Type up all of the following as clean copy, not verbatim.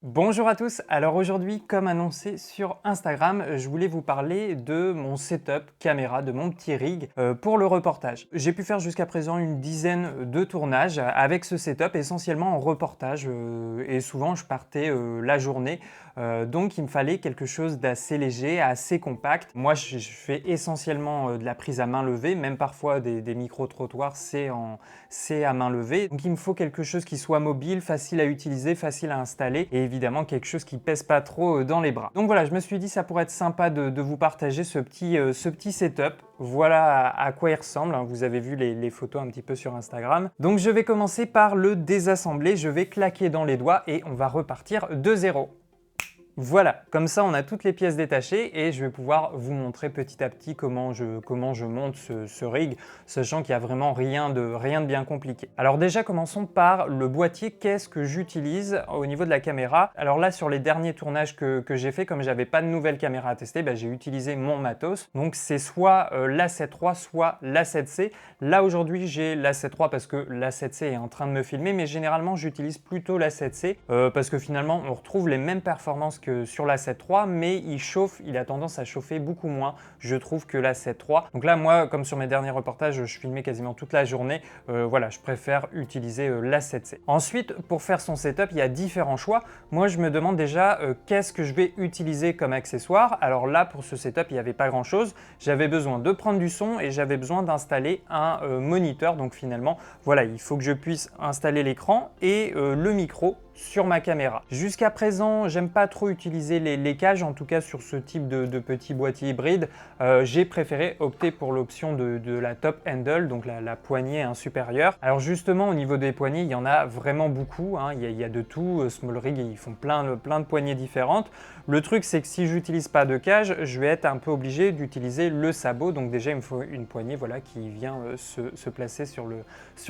Bonjour à tous, alors aujourd'hui comme annoncé sur Instagram, je voulais vous parler de mon setup caméra, de mon petit rig pour le reportage. J'ai pu faire jusqu'à présent une dizaine de tournages avec ce setup, essentiellement en reportage et souvent je partais la journée. Donc il me fallait quelque chose d'assez léger, assez compact. Moi je fais essentiellement de la prise à main levée, même parfois des micro-trottoirs c'est à main levée. Donc il me faut quelque chose qui soit mobile, facile à utiliser, facile à installer et évidemment quelque chose qui pèse pas trop dans les bras. Donc voilà, je me suis dit ça pourrait être sympa de vous partager ce petit setup. Voilà à quoi il ressemble, hein. Vous avez vu les photos un petit peu sur Instagram. Donc je vais commencer par le désassembler, je vais claquer dans les doigts et on va repartir de zéro. Voilà, comme ça on a toutes les pièces détachées et je vais pouvoir vous montrer petit à petit comment je monte ce rig, sachant qu'il n'y a vraiment rien de bien compliqué. Alors déjà commençons par le boîtier, qu'est-ce que j'utilise au niveau de la caméra. Alors là sur les derniers tournages que j'ai fait, comme j'avais pas de nouvelle caméra à tester, j'ai utilisé mon matos. Donc c'est soit la 7 III, soit la 7C. Là aujourd'hui j'ai la 7 III parce que la 7C est en train de me filmer, mais généralement j'utilise plutôt la 7C parce que finalement on retrouve les mêmes performances que sur la 7 III, mais il a tendance à chauffer beaucoup moins, je trouve, que la 7 III. Donc là, moi, comme sur mes derniers reportages, je filmais quasiment toute la journée. Voilà, je préfère utiliser la 7C. Ensuite, pour faire son setup, il y a différents choix. Moi, je me demande déjà qu'est-ce que je vais utiliser comme accessoire. Alors là, pour ce setup, il n'y avait pas grand-chose. J'avais besoin de prendre du son et j'avais besoin d'installer un moniteur. Donc finalement, voilà, il faut que je puisse installer l'écran et le micro sur ma caméra. Jusqu'à présent, j'aime pas trop utiliser les cages, en tout cas sur ce type de petit boîtier hybride. J'ai préféré opter pour l'option de la top handle, donc la poignée supérieure. Alors justement, au niveau des poignées, il y en a vraiment beaucoup, hein. Il y a de tout. Small Rig, ils font plein de poignées différentes. Le truc, c'est que si j'utilise pas de cage, je vais être un peu obligé d'utiliser le sabot. Donc déjà, il me faut une poignée voilà, qui vient se placer sur le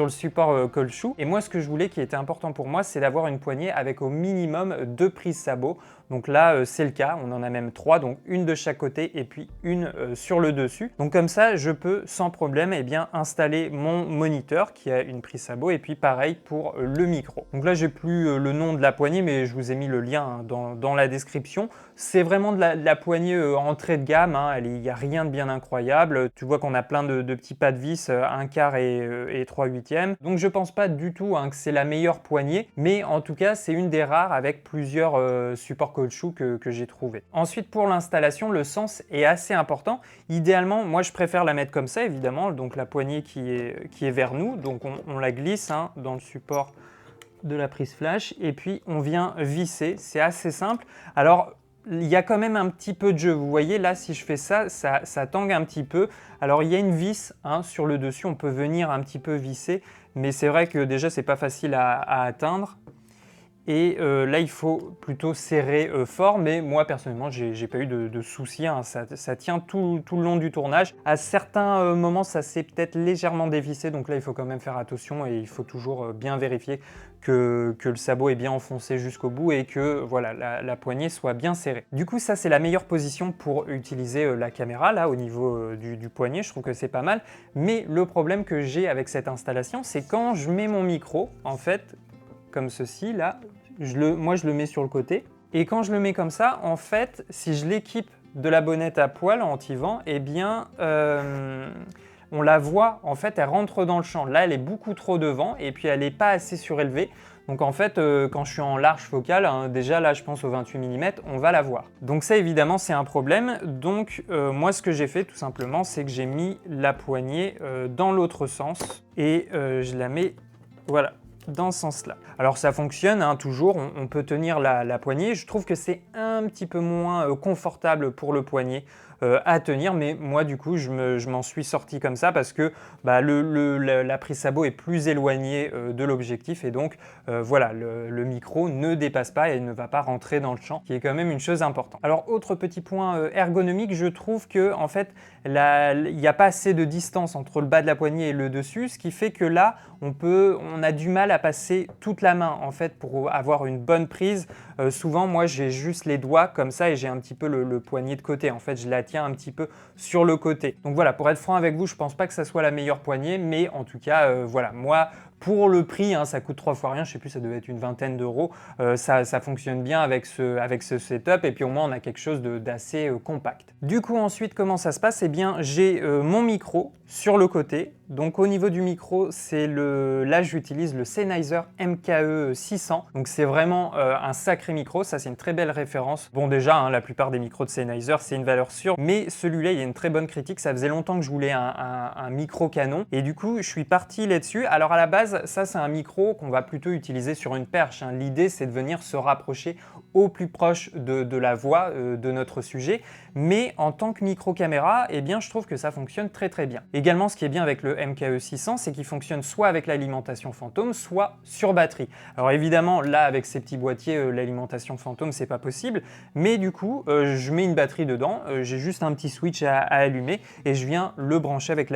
support caoutchouc. Et moi, ce que je voulais, qui était important pour moi, c'est d'avoir une poignée avec au minimum 2 prises sabot. Donc là, c'est le cas, on en a même 3, donc une de chaque côté et puis une sur le dessus. Donc comme ça, je peux sans problème installer mon moniteur qui a une prise sabot et puis pareil pour le micro. Donc là, j'ai plus le nom de la poignée, mais je vous ai mis le lien dans la description. C'est vraiment de la poignée entrée de gamme, hein. Il n'y a rien de bien incroyable. Tu vois qu'on a plein de petits pas de vis, 1/4 et 3/8. Donc je pense pas du tout que c'est la meilleure poignée, mais en tout cas, c'est une des rares avec plusieurs supports caoutchouc que j'ai trouvé. Ensuite, pour l'installation, le sens est assez important. Idéalement, moi je préfère la mettre comme ça, évidemment, donc la poignée qui est vers nous, donc on la glisse dans le support de la prise flash et puis on vient visser, c'est assez simple. Alors il y a quand même un petit peu de jeu, vous voyez là si je fais ça tangue un petit peu. Alors il y a une vis sur le dessus, on peut venir un petit peu visser, mais c'est vrai que déjà c'est pas facile à atteindre. Et là, il faut plutôt serrer fort, mais moi personnellement, j'ai pas eu de soucis, hein. Ça tient tout le long du tournage. À certains moments, ça s'est peut-être légèrement dévissé, donc là, il faut quand même faire attention et il faut toujours bien vérifier que le sabot est bien enfoncé jusqu'au bout et que voilà, la poignée soit bien serrée. Du coup, ça, c'est la meilleure position pour utiliser la caméra, là, au niveau du poignet. Je trouve que c'est pas mal. Mais le problème que j'ai avec cette installation, c'est quand je mets mon micro, en fait, comme ceci, là, moi je le mets sur le côté. Et quand je le mets comme ça, en fait, si je l'équipe de la bonnette à poil anti-vent, eh bien, on la voit, en fait, elle rentre dans le champ. Là, elle est beaucoup trop devant et puis elle n'est pas assez surélevée. Donc en fait, quand je suis en large focale, déjà là, je pense au 28 mm, on va la voir. Donc ça, évidemment, c'est un problème. Donc moi, ce que j'ai fait, tout simplement, c'est que j'ai mis la poignée dans l'autre sens et je la mets, voilà, dans ce sens-là. Alors ça fonctionne toujours, on peut tenir la poignée. Je trouve que c'est un petit peu moins confortable pour le poignet à tenir, mais moi du coup je m'en suis sorti comme ça parce que la prise sabot est plus éloignée de l'objectif et donc voilà, le micro ne dépasse pas et ne va pas rentrer dans le champ, qui est quand même une chose importante. Alors autre petit point ergonomique, je trouve que en fait il n'y a pas assez de distance entre le bas de la poignée et le dessus, ce qui fait que là on a du mal à passer toute la main en fait pour avoir une bonne prise. Souvent moi j'ai juste les doigts comme ça et j'ai un petit peu le poignet de côté, en fait je la tiens un petit peu sur le côté. Donc voilà, pour être franc avec vous, je pense pas que ça soit la meilleure poignée, mais en tout cas voilà, moi Pour le prix, hein, ça coûte 3 fois rien, je sais plus, ça devait être une vingtaine d'euros. Ça fonctionne bien avec ce setup et puis au moins on a quelque chose d'assez compact. Du coup ensuite comment ça se passe? Eh bien j'ai mon micro sur le côté. Donc au niveau du micro, là j'utilise le Sennheiser MKE 600. Donc c'est vraiment un sacré micro, ça c'est une très belle référence. Bon déjà, hein, la plupart des micros de Sennheiser c'est une valeur sûre, mais celui-là il y a une très bonne critique. Ça faisait longtemps que je voulais un micro canon et du coup je suis parti là-dessus. Alors à la base, ça c'est un micro qu'on va plutôt utiliser sur une perche, hein. L'idée c'est de venir se rapprocher au plus proche de la voix de notre sujet, mais en tant que micro caméra, eh bien je trouve que ça fonctionne très très bien. Également, ce qui est bien avec le MKE 600, c'est qu'il fonctionne soit avec l'alimentation fantôme, soit sur batterie. Alors évidemment, là avec ces petits boîtiers, l'alimentation fantôme c'est pas possible, mais du coup je mets une batterie dedans, j'ai juste un petit switch à allumer et je viens le brancher avec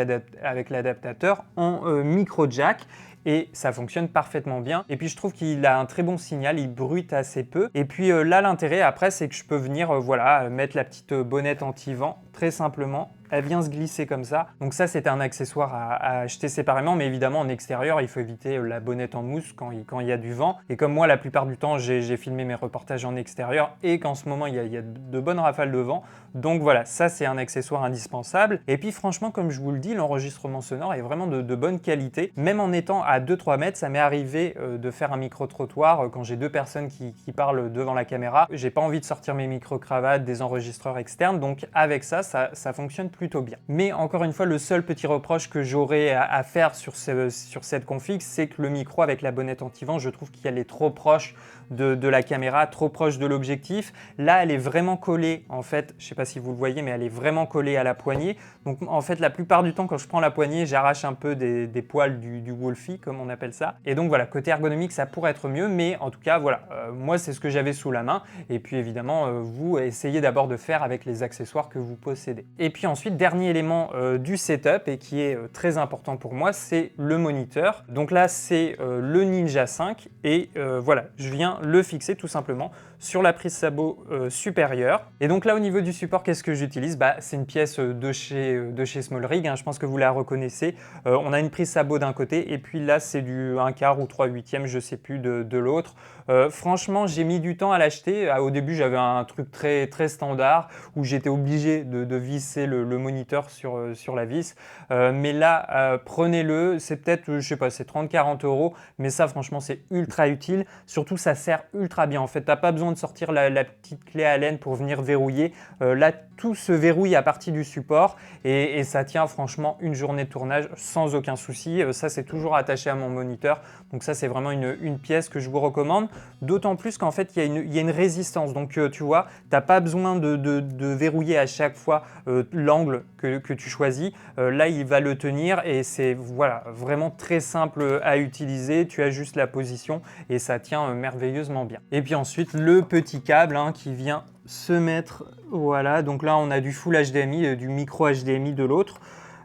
l'adaptateur en micro jack. Et ça fonctionne parfaitement bien. Et puis je trouve qu'il a un très bon signal, il bruite assez peu. Et puis là l'intérêt après c'est que je peux venir voilà, mettre la petite bonnette anti-vent très simplement. Elle vient se glisser comme ça. Donc ça c'est un accessoire à acheter séparément, mais évidemment en extérieur il faut éviter la bonnette en mousse quand il y a du vent. Et comme moi la plupart du temps j'ai filmé mes reportages en extérieur et qu'en ce moment il y a de bonnes rafales de vent. Donc voilà, ça c'est un accessoire indispensable. Et puis franchement comme je vous le dis, l'enregistrement sonore est vraiment de bonne qualité. Même en étant à 2-3 mètres, ça m'est arrivé de faire un micro-trottoir quand j'ai deux personnes qui parlent devant la caméra. J'ai pas envie de sortir mes micro-cravates, des enregistreurs externes, donc avec ça fonctionne plutôt bien. Mais encore une fois, le seul petit reproche que j'aurais à faire sur cette config, c'est que le micro avec la bonnette anti-vent, je trouve qu'elle est trop proche de la caméra, trop proche de l'objectif. Là, elle est vraiment collée, en fait, je sais pas si vous le voyez, mais elle est vraiment collée à la poignée. Donc en fait, la plupart du temps, quand je prends la poignée, j'arrache un peu des poils du Wolfie, comme on appelle ça. Et donc voilà, côté ergonomique, ça pourrait être mieux, mais en tout cas, voilà, moi, c'est ce que j'avais sous la main. Et puis évidemment, vous essayez d'abord de faire avec les accessoires que vous possédez. Et puis ensuite, dernier élément du setup, et qui est très important pour moi, c'est le moniteur. Donc là, c'est le Ninja 5, et voilà, je viens le fixer tout simplement sur la prise sabot supérieure. Et donc là, au niveau du support, qu'est-ce que j'utilise? C'est une pièce de chez SmallRig, hein, je pense que vous la reconnaissez. On a une prise sabot d'un côté, et puis là, c'est du 1/4 ou 3/8, je sais plus, de l'autre. Franchement, j'ai mis du temps à l'acheter. Au début, j'avais un truc très, très standard où j'étais obligé de visser le moniteur sur la vis. Mais là, prenez-le. C'est peut-être, je sais pas, c'est 30-40 euros. Mais ça, franchement, c'est ultra utile. Surtout, ça sert ultra bien. En fait, tu n'as pas besoin de sortir la petite clé Allen pour venir verrouiller. Là, tout se verrouille à partir du support et ça tient franchement une journée de tournage sans aucun souci. Ça, c'est toujours attaché à mon moniteur. Donc ça, c'est vraiment une pièce que je vous recommande. D'autant plus qu'en fait, il y a une résistance. Donc tu vois, tu n'as pas besoin de verrouiller à chaque fois l'angle que tu choisis. Là, il va le tenir et c'est voilà, vraiment très simple à utiliser. Tu ajustes la position et ça tient merveilleusement bien. Et puis ensuite, le petit câble qui vient se mettre, voilà, donc là on a du Full HDMI, du micro HDMI de l'autre.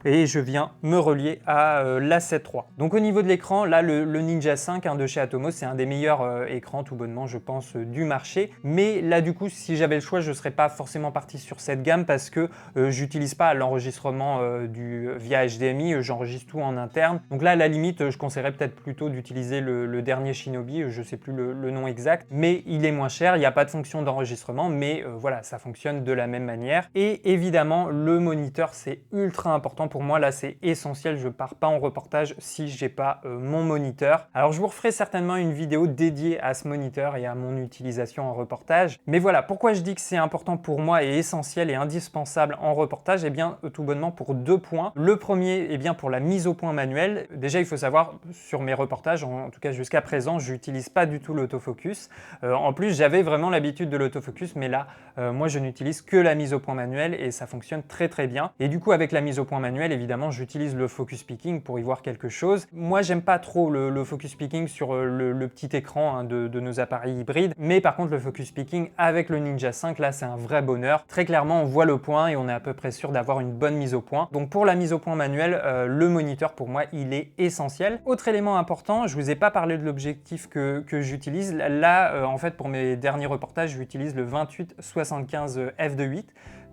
Et je viens me relier à la 7.3. Donc au niveau de l'écran, là le Ninja 5 de chez Atomos, c'est un des meilleurs écrans tout bonnement je pense du marché. Mais là du coup si j'avais le choix, je ne serais pas forcément parti sur cette gamme parce que j'utilise pas l'enregistrement via HDMI, j'enregistre tout en interne. Donc là à la limite, je conseillerais peut-être plutôt d'utiliser le dernier Shinobi, je ne sais plus le nom exact, mais il est moins cher, il n'y a pas de fonction d'enregistrement, mais voilà, ça fonctionne de la même manière. Et évidemment, le moniteur, c'est ultra important pour moi, là c'est essentiel, je pars pas en reportage si j'ai pas mon moniteur. Alors je vous referai certainement une vidéo dédiée à ce moniteur et à mon utilisation en reportage. Mais voilà, pourquoi je dis que c'est important pour moi et essentiel et indispensable en reportage? Eh bien tout bonnement pour deux points. Le premier, eh bien pour la mise au point manuelle. Déjà il faut savoir, sur mes reportages, en tout cas jusqu'à présent, je n'utilise pas du tout l'autofocus. En plus j'avais vraiment l'habitude de l'autofocus, mais là moi je n'utilise que la mise au point manuelle et ça fonctionne très très bien. Et du coup avec la mise au point manuelle, évidemment, j'utilise le focus picking pour y voir quelque chose. Moi, j'aime pas trop le focus picking sur le petit écran de nos appareils hybrides, mais par contre, le focus picking avec le Ninja 5, là, c'est un vrai bonheur. Très clairement, on voit le point et on est à peu près sûr d'avoir une bonne mise au point. Donc, pour la mise au point manuelle, le moniteur, pour moi, il est essentiel. Autre élément important, je vous ai pas parlé de l'objectif que j'utilise. Là, en fait, pour mes derniers reportages, j'utilise le 28-75 f2.8.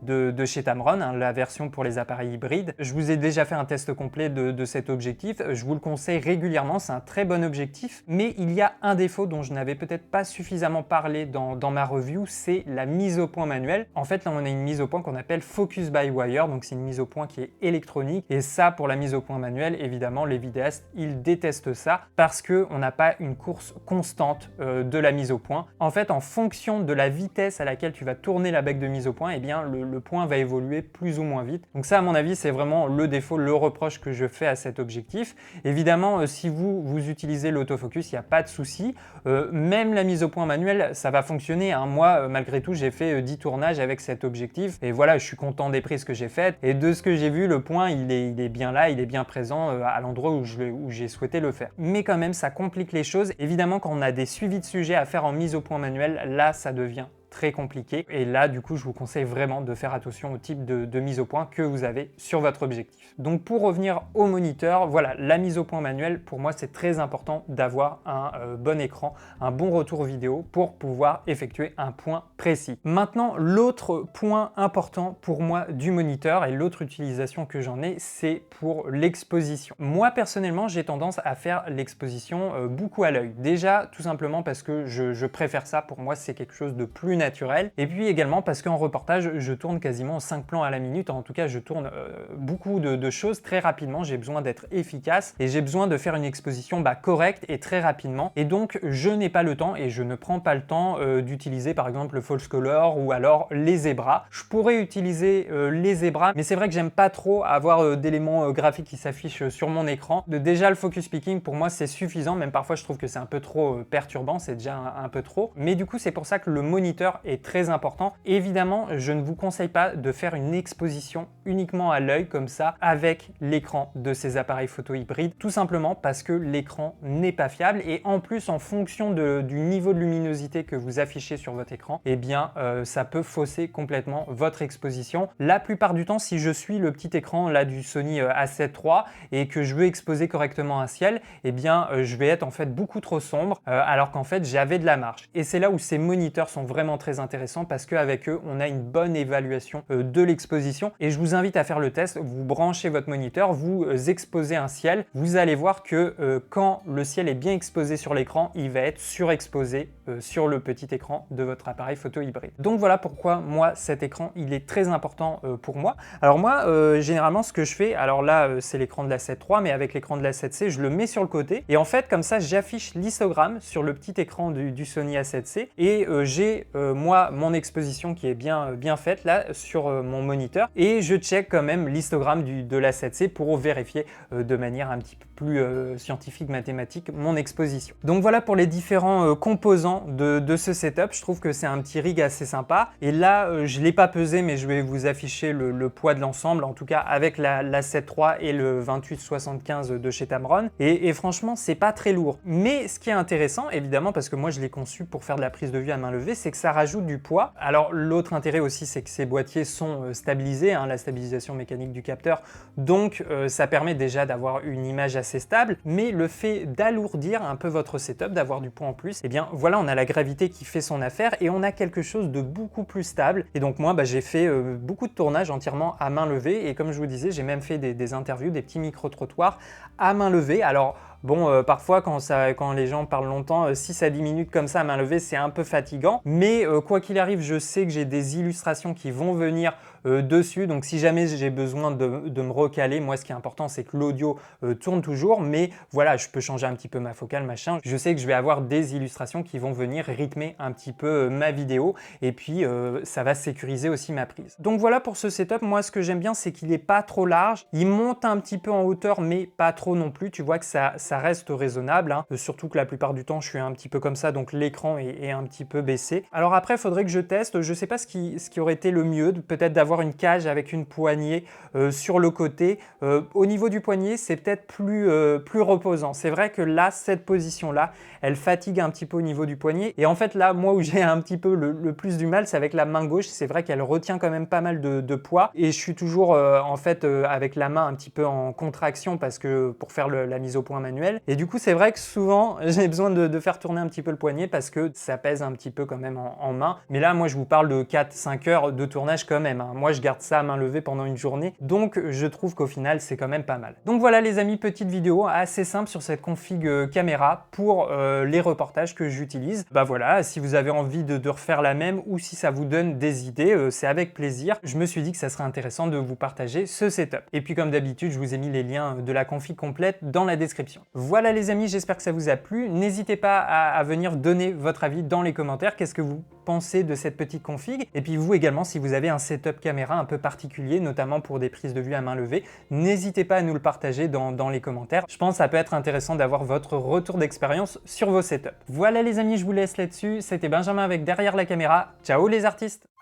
de chez Tamron, hein, la version pour les appareils hybrides. Je vous ai déjà fait un test complet de cet objectif, je vous le conseille régulièrement, c'est un très bon objectif, mais il y a un défaut dont je n'avais peut-être pas suffisamment parlé dans ma review, c'est la mise au point manuelle. En fait, là, on a une mise au point qu'on appelle Focus by Wire, donc c'est une mise au point qui est électronique, et ça, pour la mise au point manuelle, évidemment, les vidéastes, ils détestent ça, parce qu'on n'a pas une course constante de la mise au point. En fait, en fonction de la vitesse à laquelle tu vas tourner la bec de mise au point, eh bien, le point va évoluer plus ou moins vite. Donc ça, à mon avis, c'est vraiment le défaut, le reproche que je fais à cet objectif. Évidemment, si vous utilisez l'autofocus, il n'y a pas de souci. Même la mise au point manuelle, ça va fonctionner, hein. Moi, malgré tout, j'ai fait 10 tournages avec cet objectif et voilà, je suis content des prises que j'ai faites et de ce que j'ai vu, le point, il est bien là, il est bien présent à l'endroit où j'ai souhaité le faire. Mais quand même, ça complique les choses. Évidemment, quand on a des suivis de sujets à faire en mise au point manuelle, là, ça devient très compliqué. Et là, du coup, je vous conseille vraiment de faire attention au type de mise au point que vous avez sur votre objectif. Donc, pour revenir au moniteur, voilà, la mise au point manuelle, pour moi, c'est très important d'avoir un bon écran, un bon retour vidéo pour pouvoir effectuer un point précis. Maintenant, l'autre point important pour moi du moniteur et l'autre utilisation que j'en ai, c'est pour l'exposition. Moi, personnellement, j'ai tendance à faire l'exposition beaucoup à l'œil. Déjà, tout simplement parce que je préfère ça. Pour moi, c'est quelque chose de plus naturel. Et puis également parce qu'en reportage, je tourne quasiment 5 plans à la minute. En tout cas, je tourne beaucoup de choses très rapidement. J'ai besoin d'être efficace et j'ai besoin de faire une exposition correcte et très rapidement. Et donc, je n'ai pas le temps et je ne prends pas le temps d'utiliser par exemple le false color ou alors les zébras. Je pourrais utiliser les zébras, mais c'est vrai que j'aime pas trop avoir d'éléments graphiques qui s'affichent sur mon écran. Déjà, le focus picking, pour moi, c'est suffisant. Même parfois, je trouve que c'est un peu trop perturbant. C'est déjà un peu trop. Mais du coup, c'est pour ça que le moniteur est très important. Évidemment, je ne vous conseille pas de faire une exposition uniquement à l'œil comme ça avec l'écran de ces appareils photo hybrides, tout simplement parce que l'écran n'est pas fiable et en plus en fonction du niveau de luminosité que vous affichez sur votre écran, eh bien ça peut fausser complètement votre exposition. La plupart du temps, si je suis le petit écran là du Sony A7 III et que je veux exposer correctement un ciel, eh bien je vais être en fait beaucoup trop sombre alors qu'en fait j'avais de la marge. Et c'est là où ces moniteurs sont vraiment très intéressant parce qu'avec eux, on a une bonne évaluation de l'exposition et je vous invite à faire le test. Vous branchez votre moniteur, vous exposez un ciel, vous allez voir que quand le ciel est bien exposé sur l'écran, il va être surexposé sur le petit écran de votre appareil photo hybride. Donc voilà pourquoi moi, cet écran, il est très important pour moi. Alors moi, généralement, ce que je fais, alors là, c'est l'écran de la 7 III, mais avec l'écran de la 7C, je le mets sur le côté et en fait, comme ça, j'affiche l'histogramme sur le petit écran du Sony A7C et j'ai moi, mon exposition qui est bien faite là sur mon moniteur et je check quand même l'histogramme de la 7C pour vérifier de manière un petit peu plus scientifique, mathématique, mon exposition. Donc voilà pour les différents composants de ce setup. Je trouve que c'est un petit rig assez sympa et là, je ne l'ai pas pesé mais je vais vous afficher le poids de l'ensemble, en tout cas avec la 7 III et le 2875 de chez Tamron et franchement, c'est pas très lourd. Mais ce qui est intéressant, évidemment, parce que moi je l'ai conçu pour faire de la prise de vue à main levée, c'est que ça rajoute du poids. Alors l'autre intérêt aussi, c'est que ces boîtiers sont stabilisés, hein, la stabilisation mécanique du capteur, donc ça permet déjà d'avoir une image assez stable, mais le fait d'alourdir un peu votre setup, d'avoir du poids en plus, et bien voilà, on a la gravité qui fait son affaire et on a quelque chose de beaucoup plus stable. Et donc moi, j'ai fait beaucoup de tournages entièrement à main levée et comme je vous disais, j'ai même fait des interviews, des petits micro-trottoirs à main levée. Alors bon, parfois quand les gens parlent longtemps, 6 à 10 minutes comme ça à main levée, c'est un peu fatigant. Mais quoi qu'il arrive, je sais que j'ai des illustrations qui vont venir dessus. Donc si jamais j'ai besoin de me recaler, moi ce qui est important, c'est que l'audio tourne toujours. Mais voilà, je peux changer un petit peu ma focale, machin. Je sais que je vais avoir des illustrations qui vont venir rythmer un petit peu ma vidéo. Et puis ça va sécuriser aussi ma prise. Donc voilà pour ce setup. Moi ce que j'aime bien, c'est qu'il n'est pas trop large. Il monte un petit peu en hauteur, mais pas trop non plus. Tu vois que ça reste raisonnable, hein. Surtout que la plupart du temps, je suis un petit peu comme ça, donc l'écran est un petit peu baissé. Alors après, il faudrait que je teste. Je ne sais pas ce qui aurait été le mieux, peut-être d'avoir une cage avec une poignée sur le côté. Au niveau du poignet, c'est peut-être plus reposant. C'est vrai que là, cette position-là, elle fatigue un petit peu au niveau du poignet. Et en fait, là, moi où j'ai un petit peu le plus du mal, c'est avec la main gauche. C'est vrai qu'elle retient quand même pas mal de poids. Et je suis toujours en fait avec la main un petit peu en contraction parce que pour faire la mise au point manuelle. Et du coup, c'est vrai que souvent, j'ai besoin de faire tourner un petit peu le poignet parce que ça pèse un petit peu quand même en main. Mais là, moi, je vous parle de 4-5 heures de tournage quand même, hein. moi je garde ça à main levée pendant une journée, donc je trouve qu'au final c'est quand même pas mal. Donc voilà les amis, petite vidéo assez simple sur cette config caméra pour les reportages que j'utilise. Bah voilà, si vous avez envie de refaire la même ou si ça vous donne des idées, c'est avec plaisir. Je me suis dit que ça serait intéressant de vous partager ce setup. Et puis comme d'habitude, je vous ai mis les liens de la config complète dans la description. Voilà les amis, j'espère que ça vous a plu. N'hésitez pas à venir donner votre avis dans les commentaires. Qu'est-ce que vous pensez de cette petite config? Et puis vous également, si vous avez un setup caméra un peu particulier, notamment pour des prises de vue à main levée, n'hésitez pas à nous le partager dans les commentaires. Je pense que ça peut être intéressant d'avoir votre retour d'expérience sur vos setups. Voilà les amis, je vous laisse là-dessus. C'était Benjamin avec Derrière la caméra. Ciao les artistes!